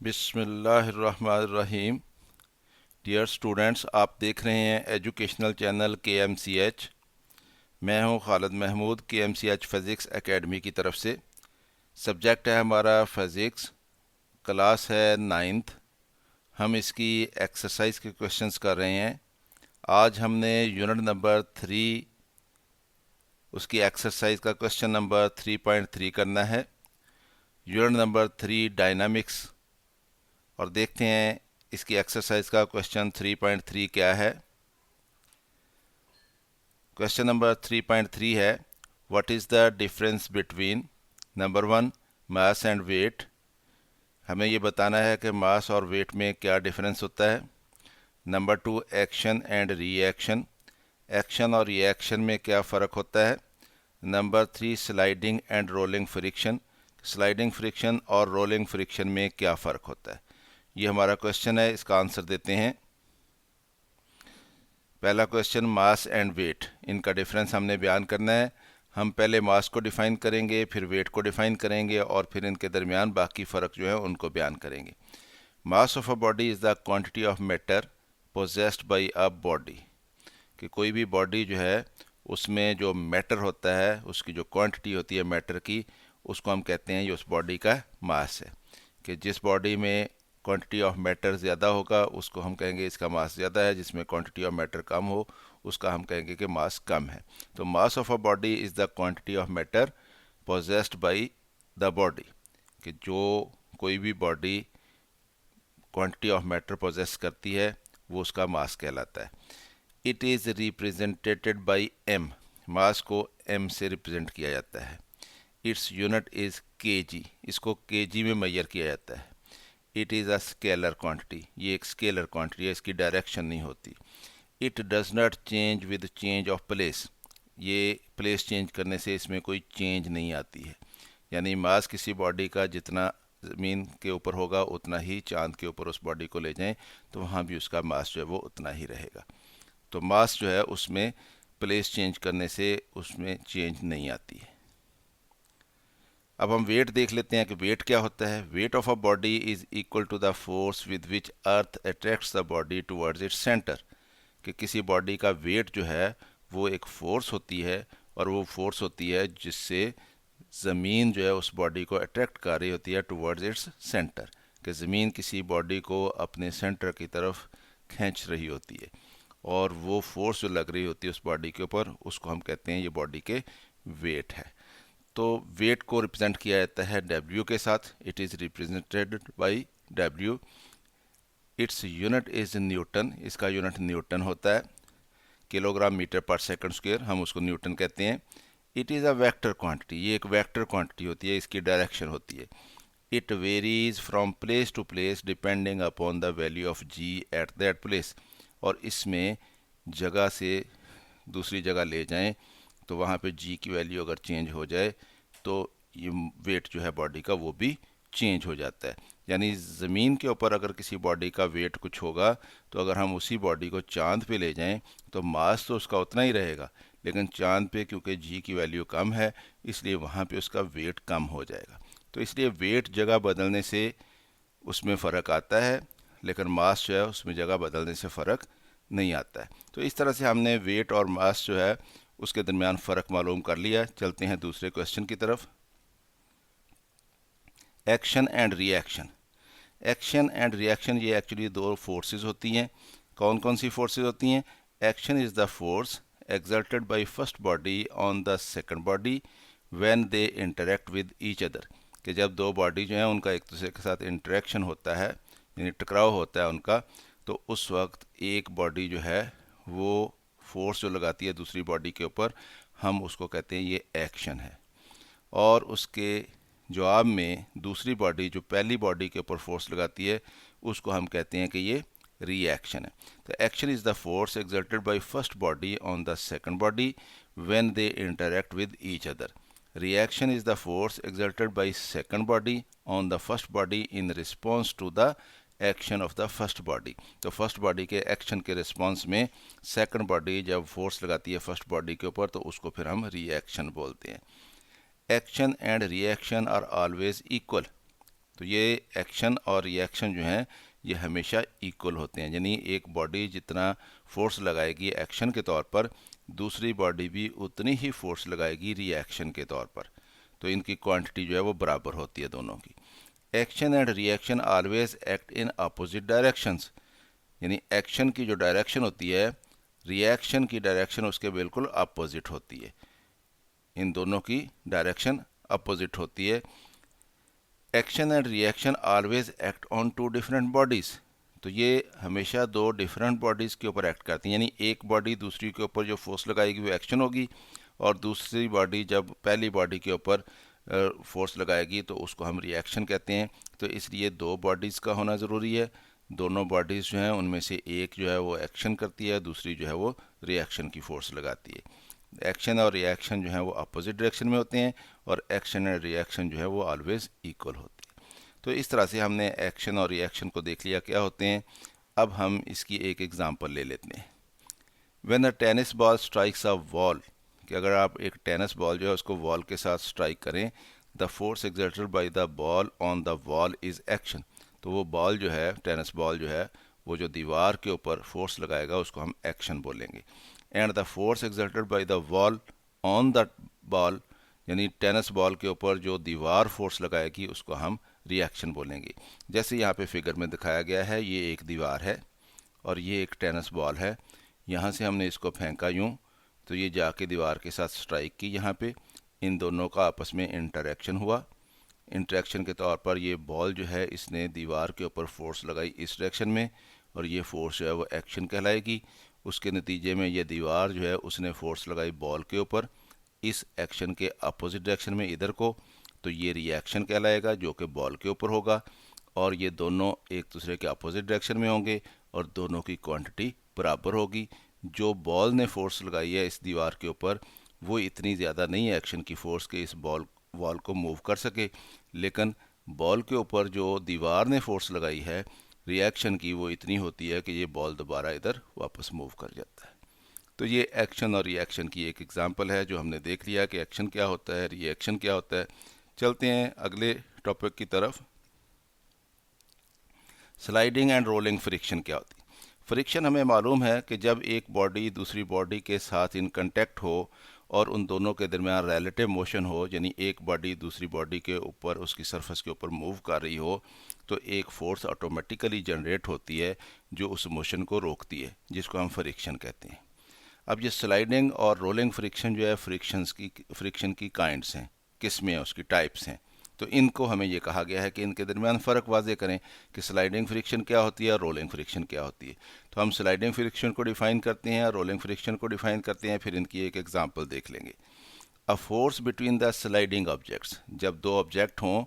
बिस्मिल्लाहिर्रहमानिर्रहीम। Dear students, आप देख रहे हैं एजुकेशनल चैनल KMCH। मैं हूं Khalid Mahmood, KMCH physics academy की तरफ से। सब्जेक्ट है हमारा फ़िज़िक्स, क्लास है 9th। हम इसकी एक्सरसाइज के क्वेश्चंस कर रहे हैं। आज हमने यूनिट नंबर 3 उसकी एक्सरसाइज का क्वेश्चन नंबर 3.3 करना है। यूनिट नंबर 3 डायनामिक्स, और देखते हैं इसकी एक्सरसाइज का क्वेश्चन 3.3 क्या है। क्वेश्चन नंबर 3.3 है, what is the difference between number 1 mass and weight. हमें ये बताना है कि मास और वेट में क्या डिफरेंस होता है। Number 2 action and reaction, action और रिएक्शन में क्या फ़र्क होता है। Number 3 sliding and rolling friction, sliding friction और रोलिंग फ्रिक्शन में क्या फ़र्क होता है। ये हमारा क्वेश्चन है, इसका आंसर देते हैं। पहला क्वेश्चन, मास एंड वेट, इनका डिफरेंस हमने बयान करना है। हम पहले मास को डिफ़ाइन करेंगे, फिर वेट को डिफ़ाइन करेंगे और फिर इनके दरमियान बाकी फ़र्क जो है उनको बयान करेंगे। मास of a body is the quantity of matter possessed bye a body, कि कोई भी बॉडी जो है उसमें जो मैटर होता है, उसकी जो क्वांटिटी होती है मैटर की, उसको हम कहते हैं ये उस बॉडी का मास है। कि जिस बॉडी में क्वांटिटी ऑफ मैटर ज़्यादा होगा उसको हम कहेंगे इसका मास ज़्यादा है, जिसमें क्वांटिटी ऑफ मैटर कम हो उसका हम कहेंगे कि मास कम है। तो mass of a body is the quantity of matter possessed by the body, कि जो कोई भी body quantity of matter possess करती है वो उसका मास कहलाता है। It is represented by m, mass को m से रिप्रेजेंट किया जाता है। इट्स यूनिट इज़ kg, इसको kg में मेजर किया जाता है। It is a scalar quantity, ये एक स्केलर क्वांटिटी है, इसकी डायरेक्शन नहीं होती। It does not change with change of place, ये प्लेस चेंज करने से इसमें कोई चेंज नहीं आती है। यानी मास किसी बॉडी का जितना ज़मीन के ऊपर होगा उतना ही चांद के ऊपर उस बॉडी को ले जाएं तो वहाँ भी उसका मास जो है वो उतना ही रहेगा। तो मास जो है उसमें प्लेस चेंज करने से उसमें चेंज नहीं आती है। अब हम वेट देख लेते हैं कि वेट क्या होता है। Weight of a body is equal to the force with which earth attracts the body towards its centre, कि किसी बॉडी का वेट जो है वो एक फोर्स होती है, और वो फोर्स होती है जिससे ज़मीन जो है उस बॉडी को अट्रैक्ट कर रही होती है टुवर्ड्स इट्स सेंटर, कि ज़मीन किसी बॉडी को अपने सेंटर की तरफ खींच रही होती है, और वो फोर्स जो लग रही होती है उस बॉडी के ऊपर उसको हम कहते हैं ये बॉडी के वेट है। तो वेट को रिप्रेजेंट किया जाता है W के साथ। It is represented bye W। It's unit is Newton, इसका यूनिट न्यूटन होता है। किलोग्राम मीटर पर सेकंड स्क्वायर, हम उसको न्यूटन कहते हैं। It is a vector quantity, ये एक वेक्टर क्वांटिटी होती है, इसकी डायरेक्शन होती है। It varies from place to place depending upon the value of g at that place, और इसमें जगह से दूसरी जगह ले जाएं तो वहाँ पे g की वैल्यू अगर चेंज हो जाए तो ये वेट जो है बॉडी का वो भी चेंज हो जाता है। यानी ज़मीन के ऊपर अगर किसी बॉडी का वेट कुछ होगा तो अगर हम उसी बॉडी को चांद पे ले जाएं तो मास तो उसका उतना ही रहेगा, लेकिन चांद पे क्योंकि g की वैल्यू कम है इसलिए वहाँ पे उसका वेट कम हो जाएगा। तो इसलिए वेट जगह बदलने से उसमें फ़र्क आता है, लेकिन मास जो है उसमें जगह बदलने से फ़र्क नहीं आता है। तो इस तरह से हमने वेट और मास जो है उसके दरमियान फ़र्क मालूम कर लिया। चलते हैं दूसरे क्वेश्चन की तरफ। Action and reaction, action and reaction ये एक्चुअली दो फोर्सेस होती हैं। कौन कौन सी फोर्सेस होती हैं। Action is the force exerted by first body on the second body when they interact with each other, कि जब दो बॉडी जो है उनका एक दूसरे के साथ इंटरेक्शन होता है, यानी टकराव होता है उनका, तो उस वक्त एक बॉडी जो है वो फोर्स जो लगाती है दूसरी बॉडी के ऊपर, हम उसको कहते हैं ये एक्शन है। और उसके जवाब में दूसरी बॉडी जो पहली बॉडी के ऊपर फोर्स लगाती है उसको हम कहते हैं कि ये रिएक्शन है। तो action is the force exerted by first body on the second body when they interact with each other. Reaction is the force exerted by second body on the first body in response to the action of the first body. तो first body के action के response में second body जब force लगाती है first body के ऊपर तो उसको फिर हम रिएक्शन बोलते हैं। Action and reaction are always equal, तो ये एक्शन और रिएक्शन जो हैं ये हमेशा इक्वल होते हैं, यानी एक बॉडी जितना फोर्स लगाएगी एक्शन के तौर पर, दूसरी बॉडी भी उतनी ही फोर्स लगाएगी रिएक्शन के तौर पर। तो इनकी क्वांटिटी जो है वो बराबर होती है दोनों की। Action and reaction always act in opposite directions, यानी एक्शन की जो डायरेक्शन होती है रिएक्शन की डायरेक्शन उसके बिल्कुल अपोजिट होती है, इन दोनों की डायरेक्शन अपोजिट होती है। Action and reaction always act on two different bodies, तो ये हमेशा दो डिफरेंट बॉडीज़ के ऊपर एक्ट करती हैं, यानी एक बॉडी दूसरी के ऊपर जो फोर्स लगाएगी वो एक्शन होगी, और दूसरी बॉडी जब पहली बॉडी के ऊपर फोर्स लगाएगी तो उसको हम रिएक्शन कहते हैं। तो इसलिए दो बॉडीज़ का होना ज़रूरी है, दोनों बॉडीज़ जो हैं उनमें से एक जो है वो एक्शन करती है, दूसरी जो है वो रिएक्शन की फोर्स लगाती है। एक्शन और रिएक्शन जो है वो अपोजिट डायरेक्शन में होते हैं, और एक्शन एंड रिएक्शन जो है वो ऑलवेज इक्वल होती है। तो इस तरह से हमने एक्शन और रिएक्शन को देख लिया क्या होते हैं। अब हम इसकी एक एग्जांपल ले लेते हैं। When a tennis ball strikes a wall, कि अगर आप एक टेनिस बॉल जो है उसको वॉल के साथ स्ट्राइक करें, the force exerted by the ball on the wall is action, तो वो बॉल जो है टेनिस बॉल जो है वो जो दीवार के ऊपर फोर्स लगाएगा उसको हम एक्शन बोलेंगे। And the force exerted by the wall on the ball, यानी टेनिस बॉल के ऊपर जो दीवार फोर्स लगाएगी उसको हम रिएक्शन बोलेंगे। जैसे यहाँ पे फिगर में दिखाया गया है, ये एक दीवार है और ये एक टेनिस बॉल है, यहाँ से हमने इसको फेंका यूँ तो ये जाके दीवार के साथ स्ट्राइक की, यहाँ पे इन दोनों का आपस में इंटरेक्शन हुआ। इंटरेक्शन के तौर पर ये बॉल जो है इसने दीवार के ऊपर फोर्स लगाई इस डायरेक्शन में, और ये फोर्स जो है वो एक्शन कहलाएगी। उसके नतीजे में ये दीवार जो है उसने फोर्स लगाई बॉल के ऊपर इस एक्शन के अपोजिट डायरेक्शन में इधर को, तो ये रिएक्शन कहलाएगा जो कि बॉल के ऊपर होगा, और ये दोनों एक दूसरे के अपोजिट डायरेक्शन में होंगे और दोनों की क्वांटिटी बराबर होगी। जो बॉल ने फोर्स लगाई है इस दीवार के ऊपर वो इतनी ज़्यादा नहीं है एक्शन की फोर्स के इस बॉल को मूव कर सके, लेकिन बॉल के ऊपर जो दीवार ने फोर्स लगाई है रिएक्शन की वो इतनी होती है कि ये बॉल दोबारा इधर वापस मूव कर जाता है। तो ये एक्शन और रिएक्शन की एक एग्जांपल है जो हमने देख लिया कि एक्शन क्या होता है, रिएक्शन क्या होता है। चलते हैं अगले टॉपिक की तरफ। स्लाइडिंग एंड रोलिंग फ्रिक्शन क्या होती है। फ्रिक्शन हमें मालूम है कि जब एक बॉडी दूसरी बॉडी के साथ इन कांटेक्ट हो और उन दोनों के दरमियान रिलेटिव मोशन हो, यानी एक बॉडी दूसरी बॉडी के ऊपर उसकी सरफेस के ऊपर मूव कर रही हो, तो एक फोर्स ऑटोमेटिकली जनरेट होती है जो उस मोशन को रोकती है, जिसको हम फ्रिक्शन कहते हैं। अब ये स्लाइडिंग और रोलिंग फ्रिक्शन जो है फ्रिक्शन की काइंड्स हैं, किस्में हैं, उसकी टाइप्स हैं। तो इनको हमें ये कहा गया है कि इनके दरमियान फ़र्क वाजे करें कि स्लाइडिंग फ्रिक्शन क्या होती है और रोलिंग फ्रिक्शन क्या होती है। तो हम स्लाइडिंग फ्रिक्शन को डिफ़ाइन करते हैं और रोलिंग फ्रिक्शन को डिफ़ाइन करते हैं, फिर इनकी एक एग्जांपल देख लेंगे। A force between the sliding objects, जब दो ऑब्जेक्ट हों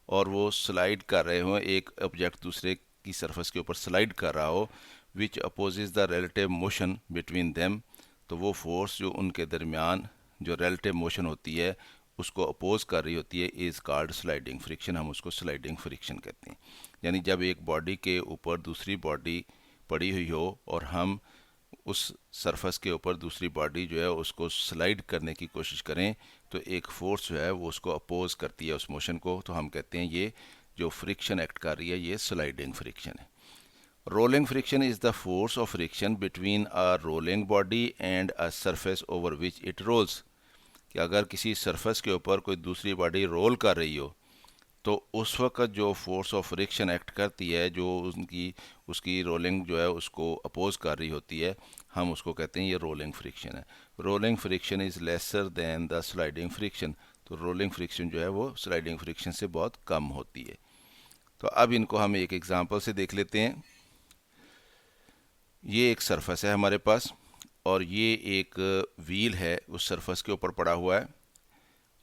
और वो स्लाइड कर रहे हों, एक ऑब्जेक्ट दूसरे की सरफेस के ऊपर स्लाइड कर रहा हो, which opposes the relative motion between them, तो वो फोर्स जो उनके दरमियान जो रिलेटिव मोशन होती है उसको अपोज कर रही होती है इज़ कॉल्ड स्लाइडिंग फ्रिक्शन, हम उसको स्लाइडिंग फ्रिक्शन कहते हैं। यानी जब एक बॉडी के ऊपर दूसरी बॉडी पड़ी हुई हो और हम उस सरफेस के ऊपर दूसरी बॉडी जो है उसको स्लाइड करने की कोशिश करें, तो एक फोर्स जो है वो उसको अपोज करती है उस मोशन को, तो हम कहते हैं ये जो फ्रिक्शन एक्ट कर रही है ये स्लाइडिंग फ्रिक्शन है। Rolling friction is the force of friction between a rolling body and a surface over which it rolls, कि अगर किसी सरफेस के ऊपर कोई दूसरी बॉडी रोल कर रही हो तो उस वक्त जो फोर्स ऑफ फ्रिक्शन एक्ट करती है, जो उसकी रोलिंग जो है उसको अपोज कर रही होती है, हम उसको कहते हैं ये रोलिंग फ्रिक्शन है। Rolling friction is lesser than the sliding friction, तो रोलिंग फ्रिक्शन जो है वो स्लाइडिंग फ्रिक्शन से बहुत कम होती है। तो अब इनको हम एक एग्जांपल से देख लेते हैं। ये एक सरफेस है हमारे पास और ये एक व्हील है उस सरफेस के ऊपर पड़ा हुआ है।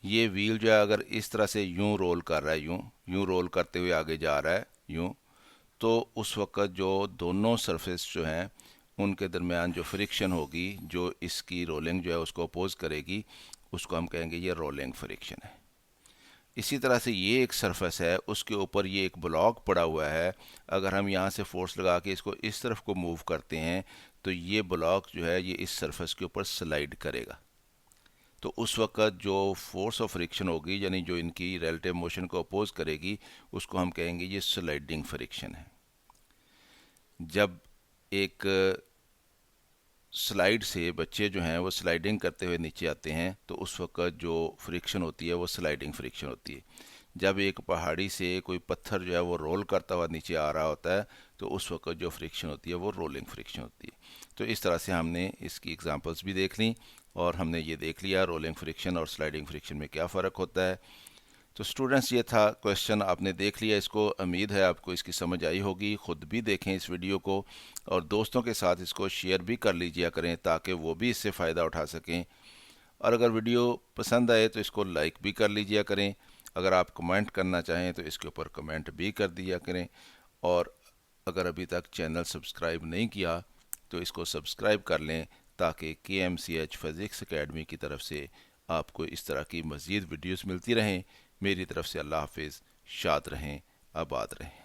ये व्हील जो है अगर इस तरह से यूं रोल कर रहा है, यूं रोल करते हुए आगे जा रहा है यूं, तो उस वक्त जो दोनों सरफेस जो हैं उनके दरमियान जो फ्रिक्शन होगी, जो इसकी रोलिंग जो है उसको अपोज करेगी, उसको हम कहेंगे ये रोलिंग फ्रिक्शन है। इसी तरह से ये एक सरफेस है, उसके ऊपर ये एक ब्लॉक पड़ा हुआ है, अगर हम यहाँ से फोर्स लगा के इसको इस तरफ को मूव करते हैं तो ये ब्लॉक जो है ये इस सरफेस के ऊपर स्लाइड करेगा। तो उस वक़्त जो फोर्स ऑफ फ्रिक्शन होगी, यानी जो इनकी रिलेटिव मोशन को अपोज करेगी, उसको हम कहेंगे ये स्लाइडिंग फ्रिक्शन है। जब एक स्लाइड से बच्चे जो हैं वो स्लाइडिंग करते हुए नीचे आते हैं, तो उस वक़्त जो फ्रिक्शन होती है वो स्लाइडिंग फ्रिक्शन होती है। जब एक पहाड़ी से कोई पत्थर जो है वो रोल करता हुआ नीचे आ रहा होता है, तो उस वक़्त जो फ्रिक्शन होती है वो रोलिंग फ्रिक्शन होती है। तो इस तरह से हमने इसकी एग्जांपल्स भी देख ली और हमने ये देख लिया रोलिंग फ्रिक्शन और स्लाइडिंग फ्रिक्शन में क्या फ़र्क होता है। तो स्टूडेंट्स, ये था क्वेश्चन, आपने देख लिया इसको। उम्मीद है आपको इसकी समझ आई होगी। ख़ुद भी देखें इस वीडियो को और दोस्तों के साथ इसको शेयर भी कर लीजिए करें, ताकि वो भी इससे फ़ायदा उठा सकें। और अगर वीडियो पसंद आए तो इसको लाइक भी कर लीजिए करें। अगर आप कमेंट करना चाहें तो इसके ऊपर कमेंट भी कर दिया करें। और अगर अभी तक चैनल सब्सक्राइब नहीं किया तो इसको सब्सक्राइब कर लें, ताकि KMCH फिज़िक्स एकेडमी की तरफ से आपको इस तरह की मज़ीद वीडियोस मिलती रहें। मेरी तरफ से अल्लाह हाफिज़। शाद रहें, आबाद रहें।